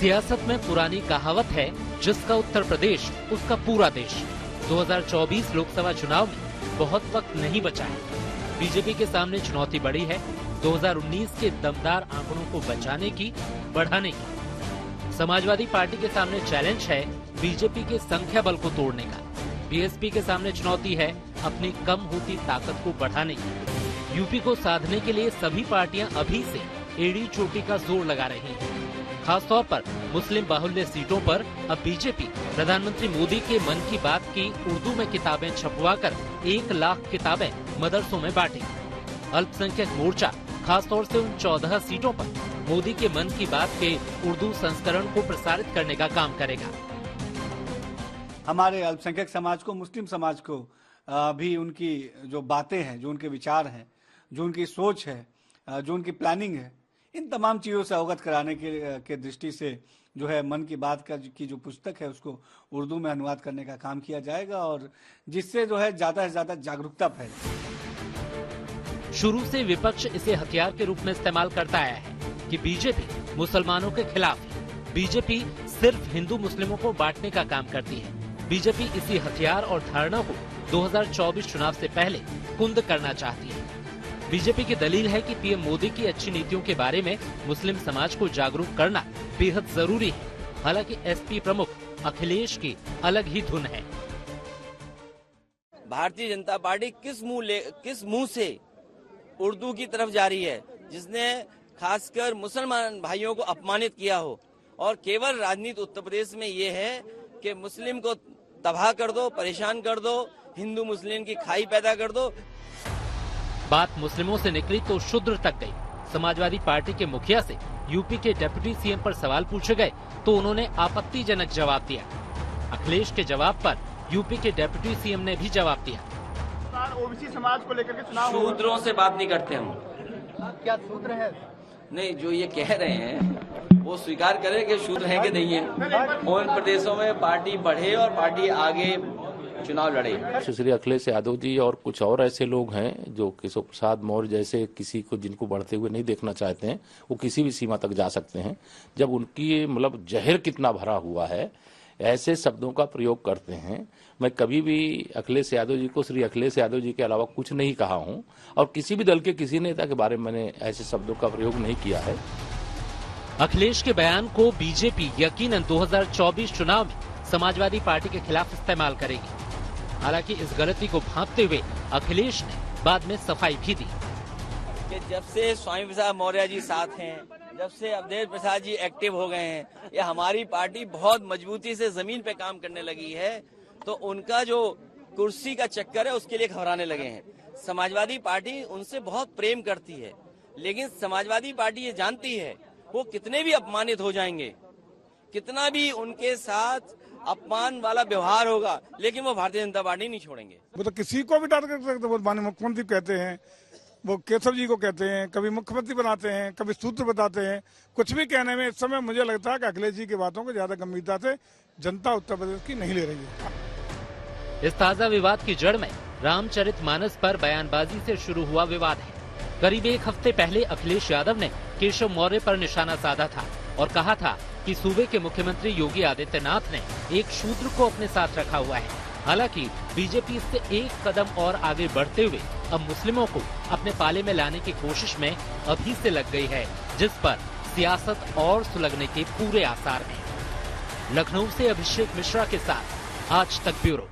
सियासत में पुरानी कहावत है, जिसका उत्तर प्रदेश उसका पूरा देश। 2024 लोकसभा चुनाव में बहुत वक्त नहीं बचा है। बीजेपी के सामने चुनौती बड़ी है 2019 के दमदार आंकड़ों को बचाने की, बढ़ाने की। समाजवादी पार्टी के सामने चैलेंज है बीजेपी के संख्या बल को तोड़ने का। बीएसपी के सामने चुनौती है अपनी कम होती ताकत को बढ़ाने की। यूपी को साधने के लिए सभी पार्टियां अभी से एड़ी चोटी का जोर लगा रही हैं। खासतौर पर मुस्लिम बाहुल्य सीटों पर अब बीजेपी प्रधानमंत्री मोदी के मन की बात की उर्दू में किताबें छपवाकर 1 लाख किताबें मदरसों में बांटेगी। अल्पसंख्यक मोर्चा खासतौर से उन 14 सीटों पर मोदी के मन की बात के उर्दू संस्करण को प्रसारित करने का काम करेगा। हमारे अल्पसंख्यक समाज को, मुस्लिम समाज को भी उनकी जो बातें हैं, जो उनके विचार हैं, जो उनकी सोच है, जो उनकी प्लानिंग है, इन तमाम चीज़ों से अवगत कराने के दृष्टि से जो है मन की बात की जो पुस्तक है उसको उर्दू में अनुवाद करने का काम किया जाएगा, और जिससे जो है ज़्यादा से ज़्यादा जागरूकता फैले। शुरू से विपक्ष इसे हथियार के रूप में इस्तेमाल करता आया है कि बीजेपी मुसलमानों के खिलाफ है। बीजेपी सिर्फ हिंदू मुस्लिमों को बांटने का काम करती है। बीजेपी इसी हथियार और धारणा को 2024 चुनाव से पहले कुंद करना चाहती है। बीजेपी की दलील है कि पीएम मोदी की अच्छी नीतियों के बारे में मुस्लिम समाज को जागरूक करना बेहद जरूरी है। हालांकि एसपी प्रमुख अखिलेश की अलग ही धुन है। भारतीय जनता पार्टी किस मुंह से उर्दू की तरफ जा रही है, जिसने खासकर मुसलमान भाइयों को अपमानित किया हो, और केवल राजनीति उत्तर प्रदेश में ये है कि मुस्लिम को तबाह कर दो, परेशान कर दो, हिंदू मुस्लिम की खाई पैदा कर दो। बात मुस्लिमों से निकली तो शूद्र तक गई। समाजवादी पार्टी के मुखिया से यूपी के डिप्टी सीएम पर सवाल पूछे गए तो उन्होंने आपत्तिजनक जवाब दिया। अखिलेश के जवाब पर यूपी के डिप्टी सीएम ने भी जवाब दिया। ओबीसी समाज को लेकर के चुनाव, शूद्रों से बात नहीं करते हम। क्या शूद्र है? नहीं, जो ये कह रहे हैं वो स्वीकार करें कि शूद्र है कि नहीं है। उन प्रदेशों में पार्टी बढ़े और पार्टी आगे चुनाव लड़े। श्री अखिलेश यादव जी और कुछ और ऐसे लोग हैं जो केशव प्रसाद मौर्य जैसे किसी को जिनको बढ़ते हुए नहीं देखना चाहते हैं, वो किसी भी सीमा तक जा सकते हैं। जब उनकी मतलब जहर कितना भरा हुआ है, ऐसे शब्दों का प्रयोग करते हैं। मैं कभी भी अखिलेश यादव जी को श्री अखिलेश यादव जी के अलावा कुछ नहीं कहा हूं, और किसी भी दल के किसी नेता के बारे में मैंने ऐसे शब्दों का प्रयोग नहीं किया है। अखिलेश के बयान को बीजेपी यकीनन 2024 चुनाव में समाजवादी पार्टी के खिलाफ इस्तेमाल करेगी। हालांकि इस गलती को भांपते हुए अखिलेश ने बाद में सफाई भी दी कि जब से स्वामी प्रसाद मौर्य जी साथ हैं, जब से अवधेश प्रसाद जी एक्टिव हो गए हैं, ये हमारी पार्टी बहुत मजबूती से जमीन पे काम करने लगी है, तो उनका जो कुर्सी का चक्कर है उसके लिए घबराने लगे हैं। समाजवादी पार्टी उनसे बहुत प्रेम करती है, लेकिन समाजवादी पार्टी ये जानती है वो कितने भी अपमानित हो जाएंगे, कितना भी उनके साथ अपमान वाला व्यवहार होगा, लेकिन वो भारतीय जनता पार्टी नहीं छोड़ेंगे। वो तो किसी को भी टारगेट कर सकते, वो माननीय मुख्यमंत्री कहते हैं, वो केशव जी को कहते हैं, कभी मुख्यमंत्री बनाते हैं, कभी सूत्र बताते हैं। कुछ भी कहने में इस समय मुझे लगता है कि अखिलेश जी की बातों को ज्यादा गंभीरता से जनता उत्तर प्रदेश की नहीं ले रही है। इस ताजा विवाद की जड़ में रामचरितमानस पर बयानबाजी से शुरू हुआ विवाद है। करीब 1 हफ्ते पहले अखिलेश यादव ने केशव मौर्य पर निशाना साधा था और कहा था कि सूबे के मुख्यमंत्री योगी आदित्यनाथ ने एक शूद्र को अपने साथ रखा हुआ है। हालांकि बीजेपी इससे 1 कदम और आगे बढ़ते हुए अब मुस्लिमों को अपने पाले में लाने की कोशिश में अभी से लग गई है, जिस पर सियासत और सुलगने के पूरे आसार हैं। लखनऊ से अभिषेक मिश्रा के साथ आज तक ब्यूरो।